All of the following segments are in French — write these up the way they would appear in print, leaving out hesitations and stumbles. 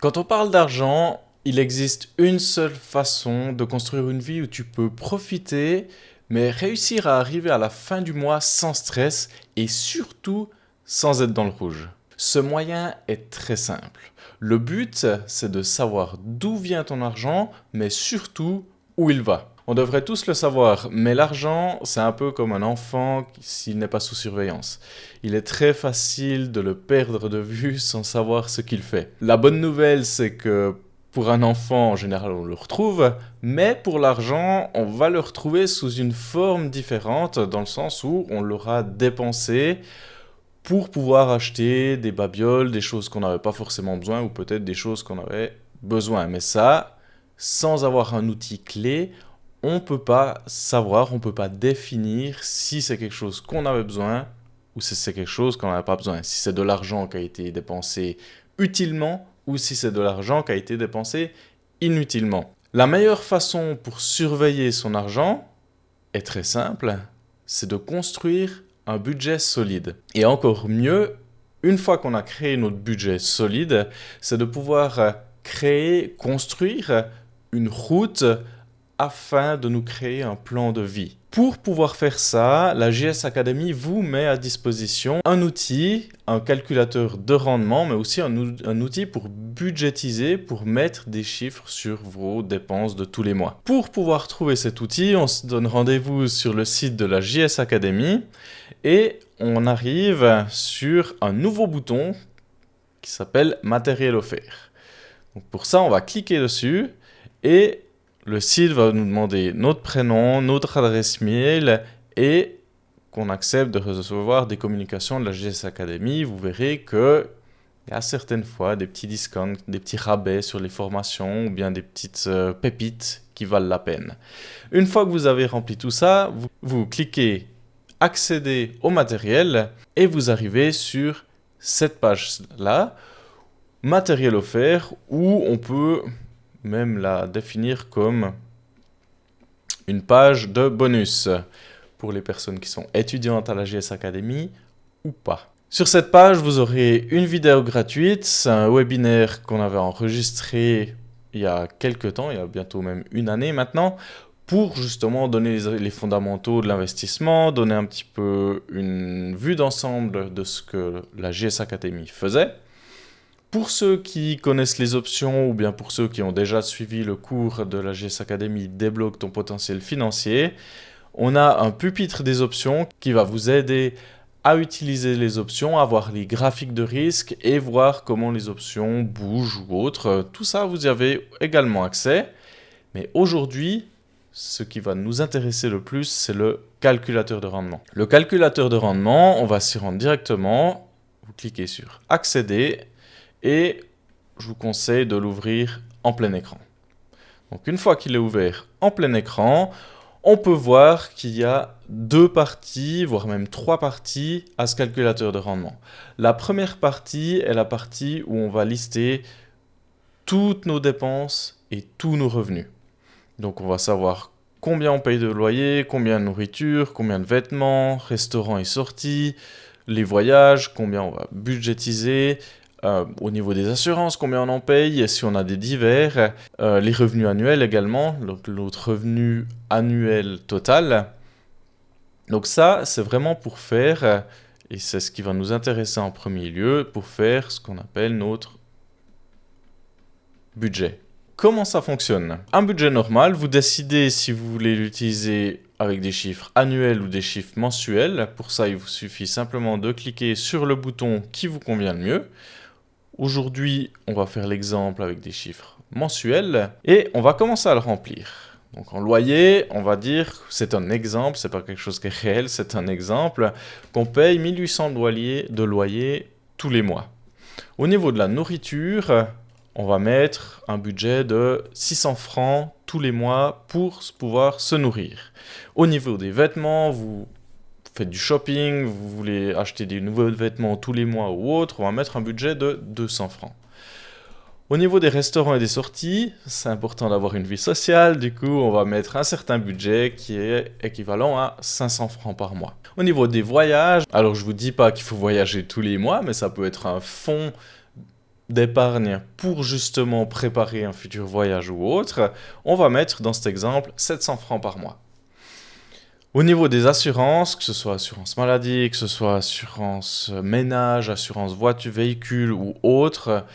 Quand on parle d'argent, il existe une seule façon de construire une vie où tu peux profiter, mais réussir à arriver à la fin du mois sans stress et surtout sans être dans le rouge. Ce moyen est très simple. Le but, c'est de savoir d'où vient ton argent, mais surtout où il va. On devrait tous le savoir, mais l'argent, c'est un peu comme un enfant s'il n'est pas sous surveillance. Il est très facile de le perdre de vue sans savoir ce qu'il fait. La bonne nouvelle, c'est que pour un enfant, en général, on le retrouve, mais pour l'argent, on va le retrouver sous une forme différente, dans le sens où on l'aura dépensé pour pouvoir acheter des babioles, des choses qu'on n'avait pas forcément besoin, ou peut-être des choses qu'on avait besoin. Mais ça, sans avoir un outil clé, on ne peut pas savoir, on ne peut pas définir si c'est quelque chose qu'on avait besoin ou si c'est quelque chose qu'on n'avait pas besoin. Si c'est de l'argent qui a été dépensé utilement ou si c'est de l'argent qui a été dépensé inutilement. La meilleure façon pour surveiller son argent est très simple, c'est de construire un budget solide. Et encore mieux, une fois qu'on a créé notre budget solide, c'est de pouvoir construire une route afin de nous créer un plan de vie. Pour pouvoir faire ça, la JS Academy vous met à disposition un outil, un calculateur de rendement, mais aussi un outil pour budgétiser, pour mettre des chiffres sur vos dépenses de tous les mois. Pour pouvoir trouver cet outil, on se donne rendez-vous sur le site de la JS Academy et on arrive sur un nouveau bouton qui s'appelle Matériel offert. Donc pour ça, on va cliquer dessus et le site va nous demander notre prénom, notre adresse mail et qu'on accepte de recevoir des communications de la JS Academy. Vous verrez qu'il y a certaines fois des petits discounts, des petits rabais sur les formations ou bien des petites pépites qui valent la peine. Une fois que vous avez rempli tout ça, vous cliquez accéder au matériel et vous arrivez sur cette page-là, matériel offert, où on peut même la définir comme une page de bonus pour les personnes qui sont étudiantes à la JS Academy ou pas. Sur cette page, vous aurez une vidéo gratuite, c'est un webinaire qu'on avait enregistré il y a quelques temps, il y a bientôt même une année maintenant, pour justement donner les fondamentaux de l'investissement, donner un petit peu une vue d'ensemble de ce que la JS Academy faisait. Pour ceux qui connaissent les options ou bien pour ceux qui ont déjà suivi le cours de la JS Academy Débloque ton potentiel financier, on a un pupitre des options qui va vous aider à utiliser les options, à voir les graphiques de risque et voir comment les options bougent ou autres. Tout ça, vous y avez également accès. Mais aujourd'hui, ce qui va nous intéresser le plus, c'est le calculateur de rendement. Le calculateur de rendement, on va s'y rendre directement. Vous cliquez sur Accéder. Et je vous conseille de l'ouvrir en plein écran. Donc une fois qu'il est ouvert en plein écran, on peut voir qu'il y a deux parties, voire même trois parties à ce calculateur de rendement. La première partie est la partie où on va lister toutes nos dépenses et tous nos revenus. Donc on va savoir combien on paye de loyer, combien de nourriture, combien de vêtements, restaurants et sorties, les voyages, combien on va budgétiser, au niveau des assurances, combien on en paye, si on a des divers, les revenus annuels également, donc notre revenu annuel total. Donc ça, c'est vraiment pour faire, et c'est ce qui va nous intéresser en premier lieu, pour faire ce qu'on appelle notre budget. Comment ça fonctionne? Un budget normal, vous décidez si vous voulez l'utiliser avec des chiffres annuels ou des chiffres mensuels. Pour ça, il vous suffit simplement de cliquer sur le bouton qui vous convient le mieux. Aujourd'hui, on va faire l'exemple avec des chiffres mensuels et on va commencer à le remplir. Donc en loyer, on va dire, c'est un exemple, c'est pas quelque chose qui est réel, c'est un exemple, qu'on paye 1800 de loyer tous les mois. Au niveau de la nourriture, on va mettre un budget de 600 francs tous les mois pour pouvoir se nourrir. Au niveau des vêtements, vous faites du shopping, vous voulez acheter des nouveaux vêtements tous les mois ou autre, on va mettre un budget de 200 francs. Au niveau des restaurants et des sorties, c'est important d'avoir une vie sociale, du coup on va mettre un certain budget qui est équivalent à 500 francs par mois. Au niveau des voyages, alors je vous dis pas qu'il faut voyager tous les mois, mais ça peut être un fonds d'épargne pour justement préparer un futur voyage ou autre, on va mettre dans cet exemple 700 francs par mois. Au niveau des assurances, que ce soit assurance maladie, que ce soit assurance ménage, assurance voiture, véhicule ou autre,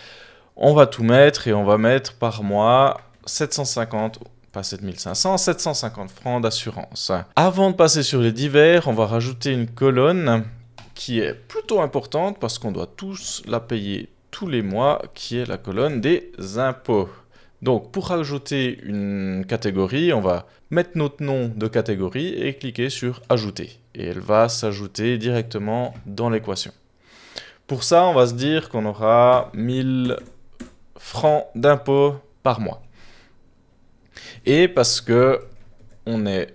on va tout mettre et on va mettre par mois 750, pas 7500, 750 francs d'assurance. Avant de passer sur les divers, on va rajouter une colonne qui est plutôt importante parce qu'on doit tous la payer tous les mois, qui est la colonne des impôts. Donc, pour rajouter une catégorie, on va mettre notre nom de catégorie et cliquer sur « Ajouter ». Et elle va s'ajouter directement dans l'équation. Pour ça, on va se dire qu'on aura 1000 francs d'impôts par mois. Et parce que on n'est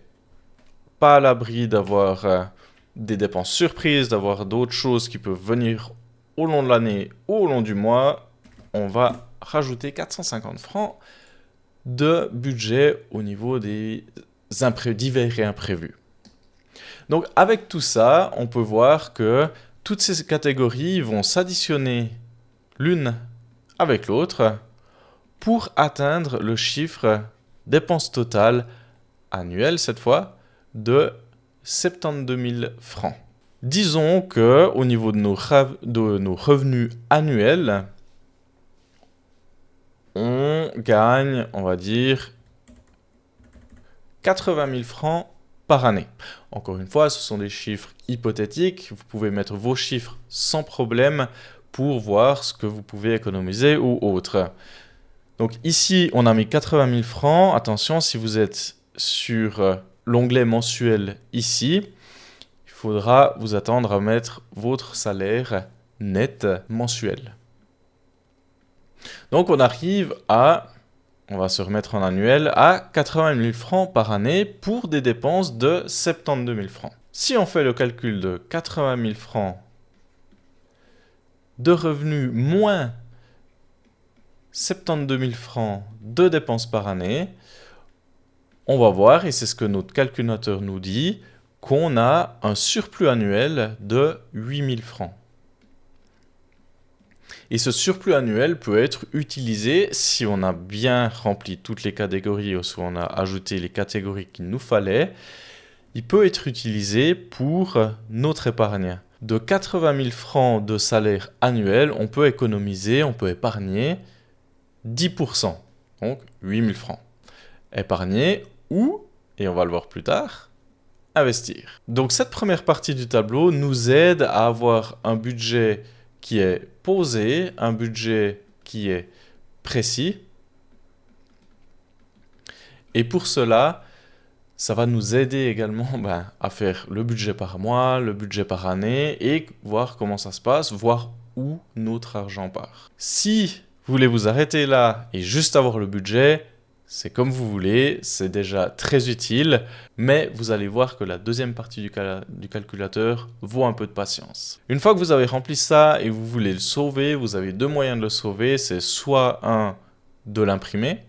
pas à l'abri d'avoir des dépenses surprises, d'avoir d'autres choses qui peuvent venir au long de l'année ou au long du mois, on va rajouter 450 francs de budget au niveau des divers et imprévus. Donc avec tout ça, on peut voir que toutes ces catégories vont s'additionner l'une avec l'autre pour atteindre le chiffre dépenses totales annuelles cette fois de 72 000 francs. Disons que au niveau de nos revenus annuels, on gagne, on va dire, 80 000 francs par année. Encore une fois, ce sont des chiffres hypothétiques. Vous pouvez mettre vos chiffres sans problème pour voir ce que vous pouvez économiser ou autre. Donc ici, on a mis 80 000 francs. Attention, si vous êtes sur l'onglet mensuel ici, il faudra vous attendre à mettre votre salaire net mensuel. Donc on arrive à, on va se remettre en annuel, à 80 000 francs par année pour des dépenses de 72 000 francs. Si on fait le calcul de 80 000 francs de revenus moins 72 000 francs de dépenses par année, on va voir, et c'est ce que notre calculateur nous dit, qu'on a un surplus annuel de 8 000 francs. Et ce surplus annuel peut être utilisé si on a bien rempli toutes les catégories ou si on a ajouté les catégories qu'il nous fallait. Il peut être utilisé pour notre épargne. De 80 000 francs de salaire annuel, on peut économiser, on peut épargner 10%, donc 8 000 francs. Épargner ou, et on va le voir plus tard, investir. Donc cette première partie du tableau nous aide à avoir un budget qui est posé, un budget qui est précis. Et pour cela, ça va nous aider également à faire le budget par mois, le budget par année et voir comment ça se passe, voir où notre argent part. Si vous voulez vous arrêter là et juste avoir le budget, c'est comme vous voulez, c'est déjà très utile, mais vous allez voir que la deuxième partie du calculateur vaut un peu de patience. Une fois que vous avez rempli ça et vous voulez le sauver, vous avez deux moyens de le sauver. C'est soit de l'imprimer,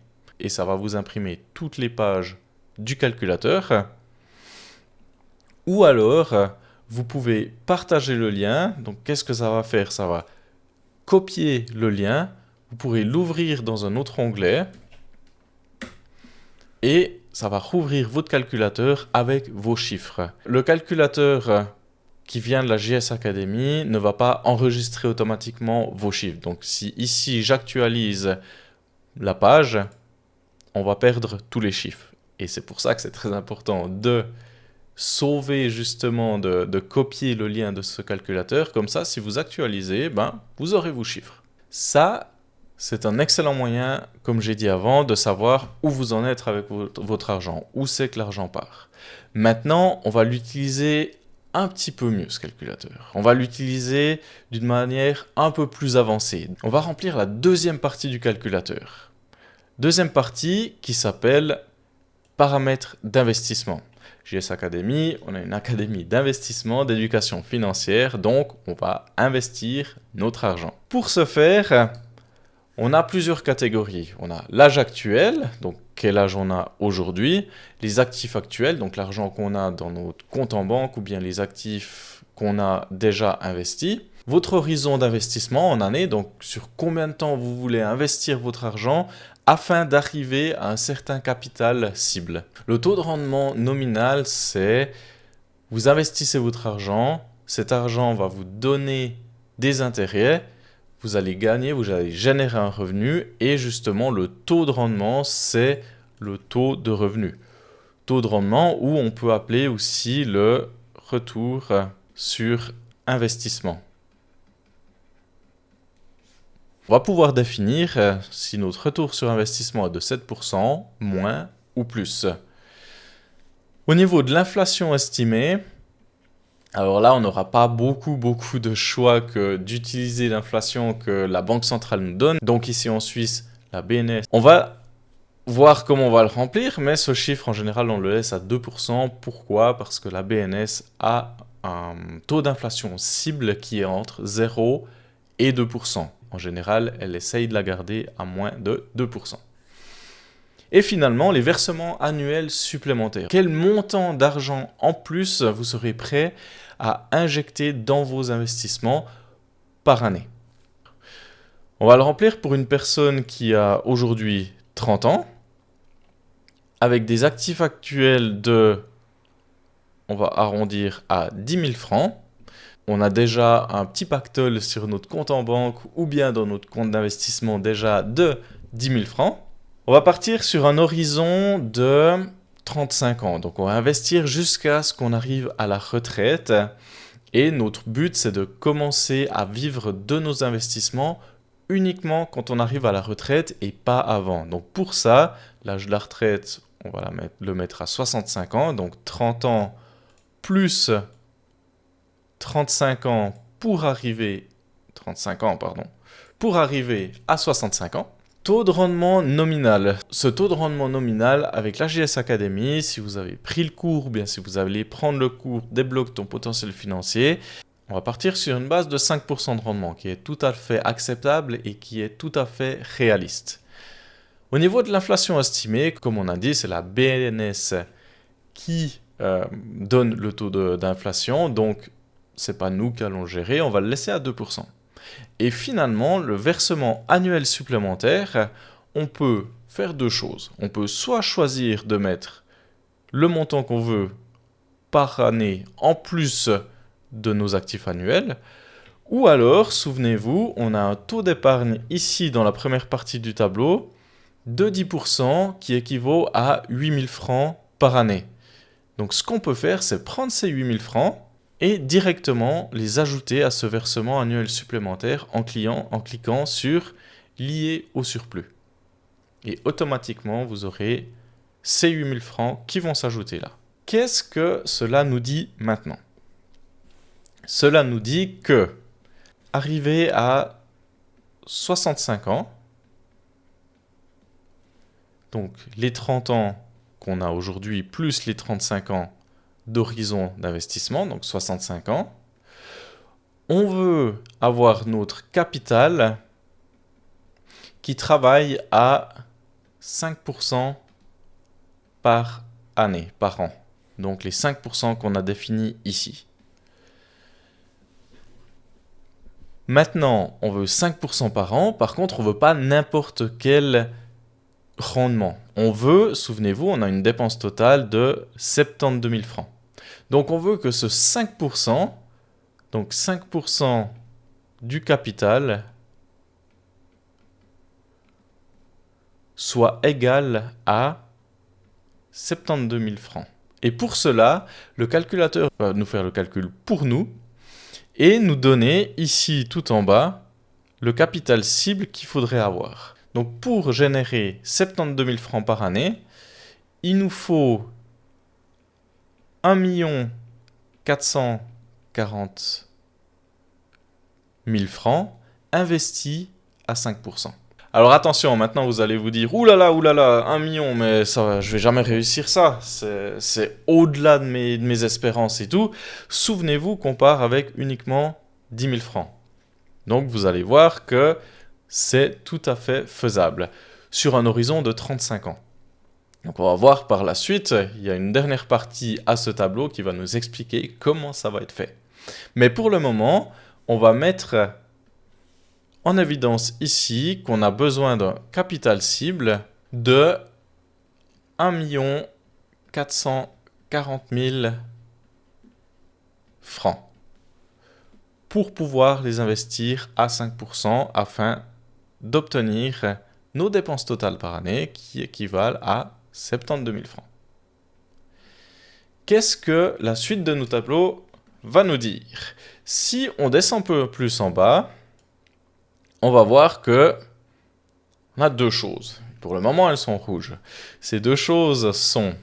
et ça va vous imprimer toutes les pages du calculateur, ou alors vous pouvez partager le lien. Donc qu'est-ce que ça va faire? Ça va copier le lien, vous pourrez l'ouvrir dans un autre onglet, et ça va rouvrir votre calculateur avec vos chiffres. Le calculateur qui vient de la JS Academy ne va pas enregistrer automatiquement vos chiffres. Donc si ici j'actualise la page, on va perdre tous les chiffres. Et c'est pour ça que c'est très important de sauver justement, de copier le lien de ce calculateur. Comme ça, si vous actualisez, vous aurez vos chiffres. Ça, c'est un excellent moyen, comme j'ai dit avant, de savoir où vous en êtes avec votre argent, où c'est que l'argent part. Maintenant, on va l'utiliser un petit peu mieux, ce calculateur. On va l'utiliser d'une manière un peu plus avancée. On va remplir la deuxième partie du calculateur. Deuxième partie qui s'appelle paramètres d'investissement. JS Academy, on a une académie d'investissement, d'éducation financière, donc on va investir notre argent. Pour ce faire, on a plusieurs catégories. On a l'âge actuel, donc quel âge on a aujourd'hui, les actifs actuels, donc l'argent qu'on a dans notre compte en banque ou bien les actifs qu'on a déjà investis. votre horizon d'investissement en année, donc sur combien de temps vous voulez investir votre argent afin d'arriver à un certain capital cible. Le taux de rendement nominal, c'est vous investissez votre argent, cet argent va vous donner des intérêts, vous allez gagner, vous allez générer un revenu et justement le taux de rendement, c'est le taux de revenu. Taux de rendement ou on peut appeler aussi le retour sur investissement. On va pouvoir définir si notre retour sur investissement est de 7%, moins ou plus. Au niveau de l'inflation estimée, alors là, on n'aura pas beaucoup de choix que d'utiliser l'inflation que la Banque centrale nous donne. Donc ici en Suisse, la BNS. On va voir comment on va le remplir, mais ce chiffre en général, on le laisse à 2%. Pourquoi? Parce que la BNS a un taux d'inflation cible qui est entre 0 et 2%. En général, elle essaye de la garder à moins de 2%. Et finalement, les versements annuels supplémentaires. Quel montant d'argent en plus vous serez prêt à injecter dans vos investissements par année? On va le remplir pour une personne qui a aujourd'hui 30 ans, avec des actifs actuels de, on va arrondir à 10 000 francs. On a déjà un petit pactole sur notre compte en banque ou bien dans notre compte d'investissement déjà de 10 000 francs. On va partir sur un horizon de 35 ans. Donc on va investir jusqu'à ce qu'on arrive à la retraite. Et notre but, c'est de commencer à vivre de nos investissements uniquement quand on arrive à la retraite et pas avant. Donc pour ça, l'âge de la retraite, on va le mettre à 65 ans. Donc 30 ans plus 35 ans pour arriver... 35 ans, pardon. Pour arriver à 65 ans. Taux de rendement nominal. Ce taux de rendement nominal avec l'AGS Academy, si vous avez pris le cours ou bien si vous allez prendre le cours Débloque ton potentiel financier, on va partir sur une base de 5% de rendement qui est tout à fait acceptable et qui est tout à fait réaliste. Au niveau de l'inflation estimée, comme on a dit, c'est la BNS qui donne le taux d'inflation, donc c'est pas nous qui allons le gérer, on va le laisser à 2%. Et finalement, le versement annuel supplémentaire, on peut faire deux choses. On peut soit choisir de mettre le montant qu'on veut par année en plus de nos actifs annuels, ou alors, souvenez-vous, on a un taux d'épargne ici dans la première partie du tableau de 10% qui équivaut à 8 000 francs par année. Donc ce qu'on peut faire, c'est prendre ces 8 000 francs et directement les ajouter à ce versement annuel supplémentaire en cliquant sur « Lié au surplus ». Et automatiquement, vous aurez ces 8 000 francs qui vont s'ajouter là. Qu'est-ce que cela nous dit maintenant? Cela nous dit que, arrivé à 65 ans, donc les 30 ans qu'on a aujourd'hui plus les 35 ans d'horizon d'investissement, donc 65 ans, on veut avoir notre capital qui travaille à 5% par année, par an. Donc les 5% qu'on a définis ici. Maintenant, on veut 5% par an. Par contre, on ne veut pas n'importe quel rendement. On veut, souvenez-vous, on a une dépense totale de 72 000 francs. Donc on veut que ce 5%, donc 5% du capital, soit égal à 72 000 francs. Et pour cela, le calculateur va nous faire le calcul pour nous et nous donner ici tout en bas le capital cible qu'il faudrait avoir. Donc pour générer 72 000 francs par année, il nous faut 1 440 000 francs investis à 5%. Alors attention, maintenant vous allez vous dire « Ouh là là, 1 million, mais ça, je vais jamais réussir ça, c'est au-delà de mes espérances et tout. » Souvenez-vous qu'on part avec uniquement 10 000 francs. Donc vous allez voir que c'est tout à fait faisable sur un horizon de 35 ans. Donc on va voir par la suite, il y a une dernière partie à ce tableau qui va nous expliquer comment ça va être fait. Mais pour le moment, on va mettre en évidence ici qu'on a besoin d'un capital cible de 1 440 000 francs pour pouvoir les investir à 5% afin d'obtenir nos dépenses totales par année qui équivalent à 72 000 francs. Qu'est-ce que la suite de nos tableaux va nous dire? Si on descend un peu plus en bas, on va voir que on a deux choses. Pour le moment, elles sont rouges. Ces deux choses sont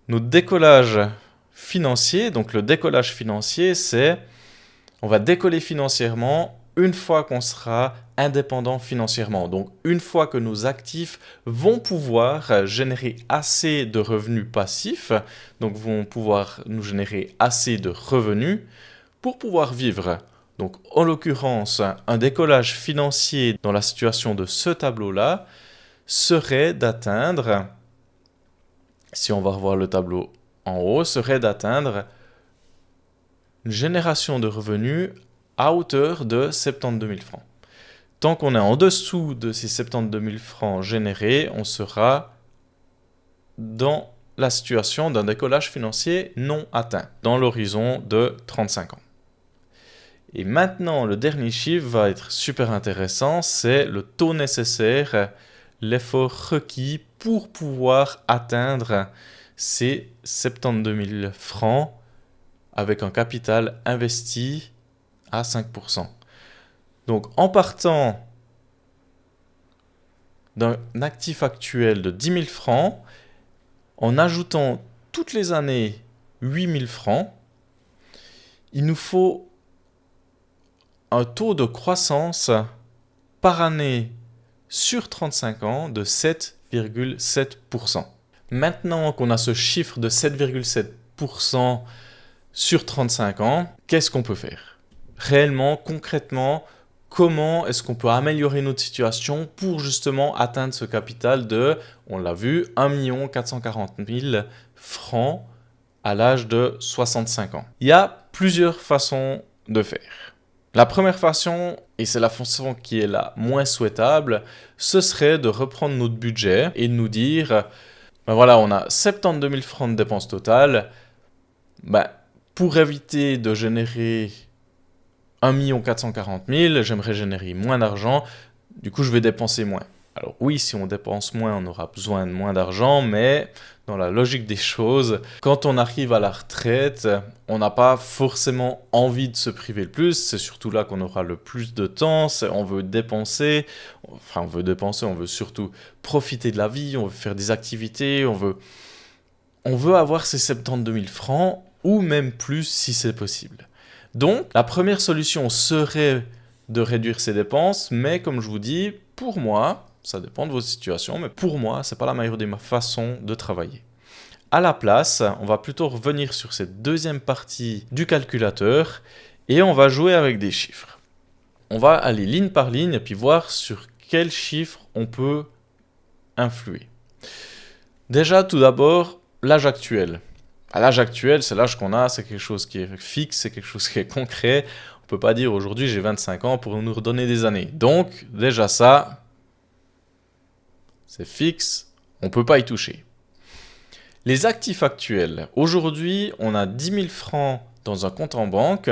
nos décollages financiers. Donc le décollage financier, c'est on va décoller financièrement une fois qu'on sera indépendant financièrement. Donc une fois que nos actifs vont pouvoir générer assez de revenus passifs, donc vont pouvoir nous générer assez de revenus pour pouvoir vivre. Donc en l'occurrence, un décollage financier dans la situation de ce tableau-là serait d'atteindre, si on va revoir le tableau en haut, serait d'atteindre une génération de revenus à hauteur de 72 000 francs. Tant qu'on est en dessous de ces 72 000 francs générés, on sera dans la situation d'un décollage financier non atteint, dans l'horizon de 35 ans. Et maintenant, le dernier chiffre va être super intéressant, c'est le taux nécessaire, l'effort requis pour pouvoir atteindre ces 72 000 francs avec un capital investi à 5%. Donc en partant d'un actif actuel de 10 000 francs, en ajoutant toutes les années 8 000 francs, il nous faut un taux de croissance par année sur 35 ans de 7,7%. Maintenant qu'on a ce chiffre de 7,7% sur 35 ans, qu'est-ce qu'on peut faire? Réellement, concrètement, comment est-ce qu'on peut améliorer notre situation pour justement atteindre ce capital de, on l'a vu, 1 440 000 francs à l'âge de 65 ans? Il y a plusieurs façons de faire. La première façon, et c'est la façon qui est la moins souhaitable, ce serait de reprendre notre budget et de nous dire, ben voilà, on a 72 000 francs de dépenses totales, pour éviter de générer 1 440 000, j'aimerais générer moins d'argent, du coup je vais dépenser moins. Alors oui, si on dépense moins, on aura besoin de moins d'argent, mais dans la logique des choses, quand on arrive à la retraite, on n'a pas forcément envie de se priver le plus, c'est surtout là qu'on aura le plus de temps, on veut dépenser, on veut surtout profiter de la vie, on veut faire des activités, on veut avoir ces 72 000 francs, ou même plus si c'est possible. Donc, la première solution serait de réduire ses dépenses, mais comme je vous dis, pour moi, ça dépend de votre situation, mais pour moi, ce n'est pas la meilleure des façons de travailler. À la place, on va plutôt revenir sur cette deuxième partie du calculateur et on va jouer avec des chiffres. On va aller ligne par ligne et puis voir sur quels chiffres on peut influer. Déjà, tout d'abord, l'âge actuel. À l'âge actuel, c'est l'âge qu'on a, c'est quelque chose qui est fixe, c'est quelque chose qui est concret. On ne peut pas dire aujourd'hui j'ai 25 ans pour nous redonner des années. Donc, déjà ça, c'est fixe, on ne peut pas y toucher. Les actifs actuels. Aujourd'hui, on a 10 000 francs dans un compte en banque.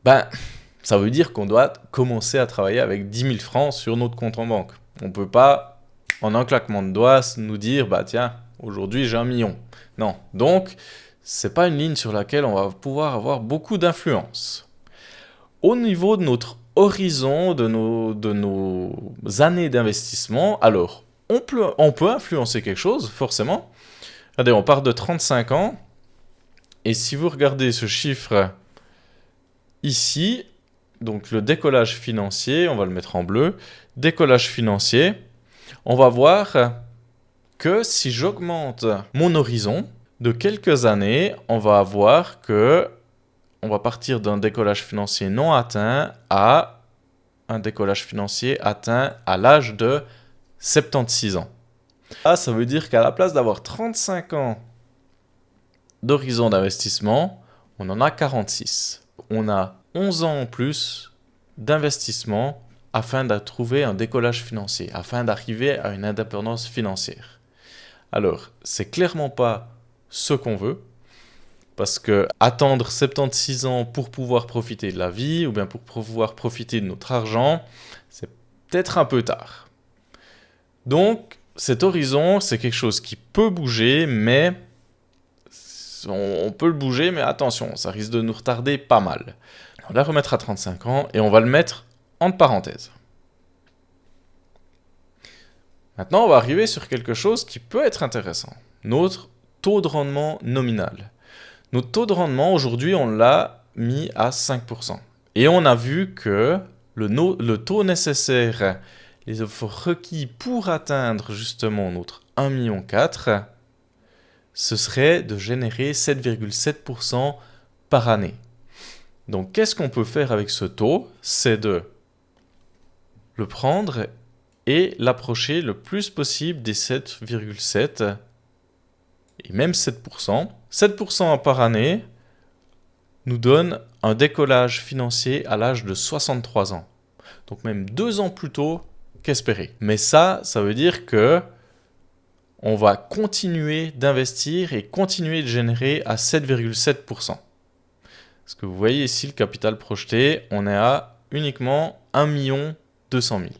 Ça veut dire qu'on doit commencer à travailler avec 10 000 francs sur notre compte en banque. On ne peut pas, en un claquement de doigts, nous dire, tiens, aujourd'hui j'ai 1 million. Non, donc, ce n'est pas une ligne sur laquelle on va pouvoir avoir beaucoup d'influence. Au niveau de notre horizon, de nos années d'investissement, alors, on peut influencer quelque chose, forcément. Regardez, on part de 35 ans, et si vous regardez ce chiffre ici, donc le décollage financier, on va le mettre en bleu, décollage financier, on va voir que si j'augmente mon horizon de quelques années, on va voir que on va partir d'un décollage financier non atteint à un décollage financier atteint à l'âge de 76 ans. Là, ça veut dire qu'à la place d'avoir 35 ans d'horizon d'investissement, on en a 46. on a 11 ans en plus d'investissement afin de trouver un décollage financier, afin d'arriver à une indépendance financière. Alors, c'est clairement pas ce qu'on veut, parce que attendre 76 ans pour pouvoir profiter de la vie, ou bien pour pouvoir profiter de notre argent, c'est peut-être un peu tard. Donc, cet horizon, c'est quelque chose qui peut bouger, mais on peut le bouger, mais attention, ça risque de nous retarder pas mal. On va le remettre à 35 ans et on va le mettre entre parenthèses. Maintenant, on va arriver sur quelque chose qui peut être intéressant. Notre taux de rendement nominal. Notre taux de rendement, aujourd'hui, on l'a mis à 5%. Et on a vu que le taux nécessaire, les efforts requis pour atteindre justement notre 1,4 million, ce serait de générer 7,7% par année. Donc, qu'est-ce qu'on peut faire avec ce taux? C'est de le prendre et l'approcher le plus possible des 7,7 et même 7%. 7% par année nous donne un décollage financier à l'âge de 63 ans. Donc même 2 ans plus tôt qu'espéré. Mais ça veut dire que on va continuer d'investir et continuer de générer à 7,7%. Parce que vous voyez ici le capital projeté, on est à uniquement 1 200 000.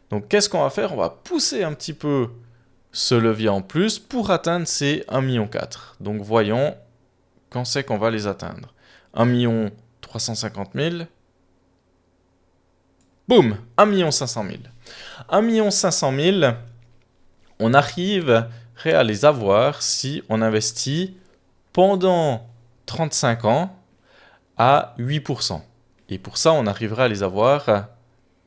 Donc qu'est-ce qu'on va faire? On va pousser un petit peu ce levier en plus pour atteindre ces 1,4 million. Donc voyons quand c'est qu'on va les atteindre. 1 350 000. Boum, 1 500 000. 1 500 000, on arrive à les avoir si on investit pendant 35 ans à 8%. Et pour ça, on arriverait à les avoir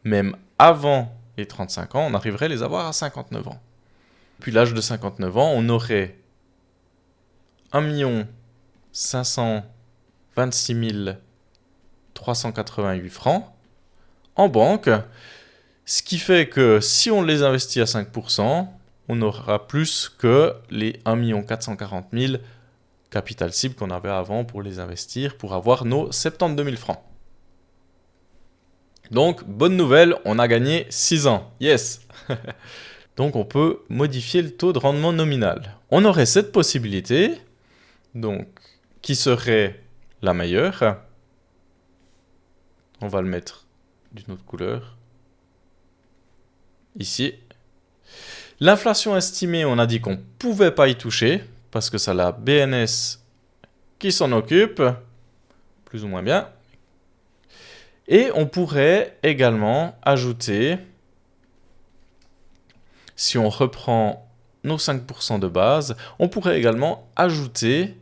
même avant les 35 ans, on arriverait à les avoir à 59 ans. Puis l'âge de 59 ans, on aurait 1 526 388 francs en banque, ce qui fait que si on les investit à 5%, on aura plus que les 1 440 000 capital cible qu'on avait avant pour les investir, pour avoir nos 72 000 francs. Donc, bonne nouvelle, on a gagné 6 ans. Yes. Donc, on peut modifier le taux de rendement nominal. On aurait cette possibilité, donc, qui serait la meilleure. On va le mettre d'une autre couleur. Ici. L'inflation estimée, on a dit qu'on ne pouvait pas y toucher, parce que c'est la BNS qui s'en occupe, plus ou moins bien. Et on pourrait également ajouter, si on reprend nos 5% de base, on pourrait également ajouter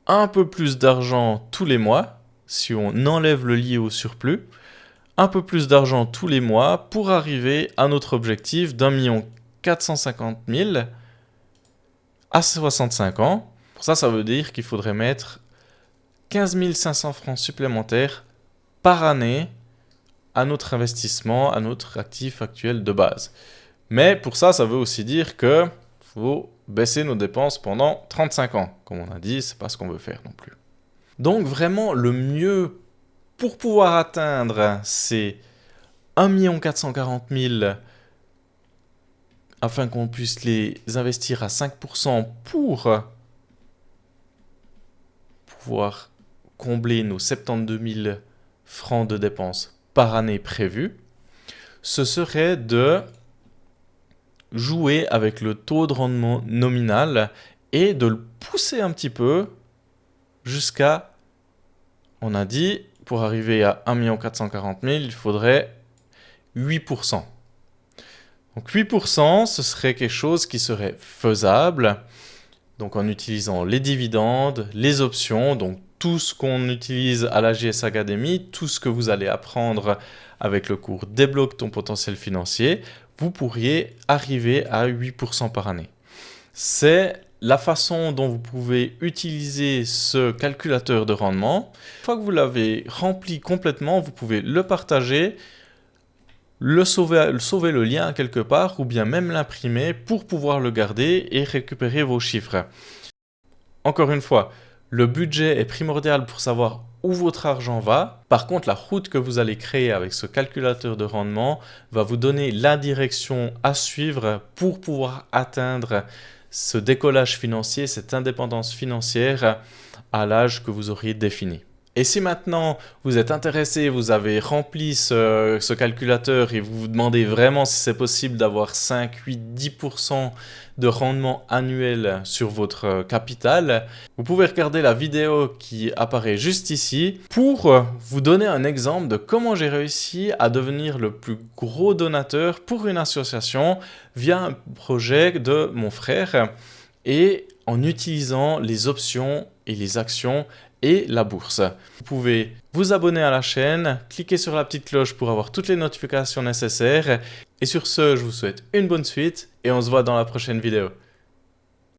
un peu plus d'argent tous les mois, si on enlève le lié au surplus, un peu plus d'argent tous les mois pour arriver à notre objectif d'1 450 000 à 65 ans. Pour ça, ça veut dire qu'il faudrait mettre 15 500 francs supplémentaires par année à notre investissement, à notre actif actuel de base. Mais pour ça, ça veut aussi dire que faut baisser nos dépenses pendant 35 ans. Comme on a dit, c'est pas ce qu'on veut faire non plus. Donc vraiment, le mieux pour pouvoir atteindre ces 1 440 000 afin qu'on puisse les investir à 5% pour pouvoir combler nos 72 000 francs de dépenses par année prévues, ce serait de jouer avec le taux de rendement nominal et de le pousser un petit peu jusqu'à, on a dit, pour arriver à 1 440 000, il faudrait 8%. Donc 8%, ce serait quelque chose qui serait faisable, donc en utilisant les dividendes, les options, donc tout ce qu'on utilise à la JS Academy, tout ce que vous allez apprendre avec le cours Débloque ton potentiel financier, vous pourriez arriver à 8% par année. C'est la façon dont vous pouvez utiliser ce calculateur de rendement. Une fois que vous l'avez rempli complètement, vous pouvez le partager, sauver le lien quelque part ou bien même l'imprimer pour pouvoir le garder et récupérer vos chiffres. Encore une fois, Le budget est primordial pour savoir où votre argent va. Par contre, la route que vous allez créer avec ce calculateur de rendement va vous donner la direction à suivre pour pouvoir atteindre ce décollage financier, cette indépendance financière à l'âge que vous auriez défini. Et si maintenant vous êtes intéressé, vous avez rempli ce calculateur et vous vous demandez vraiment si c'est possible d'avoir 5, 8, 10% de rendement annuel sur votre capital, vous pouvez regarder la vidéo qui apparaît juste ici pour vous donner un exemple de comment j'ai réussi à devenir le plus gros donateur pour une association via un projet de mon frère et en utilisant les options et les actions et la bourse. Vous pouvez vous abonner à la chaîne, cliquer sur la petite cloche pour avoir toutes les notifications nécessaires. Et sur ce, je vous souhaite une bonne suite et on se voit dans la prochaine vidéo.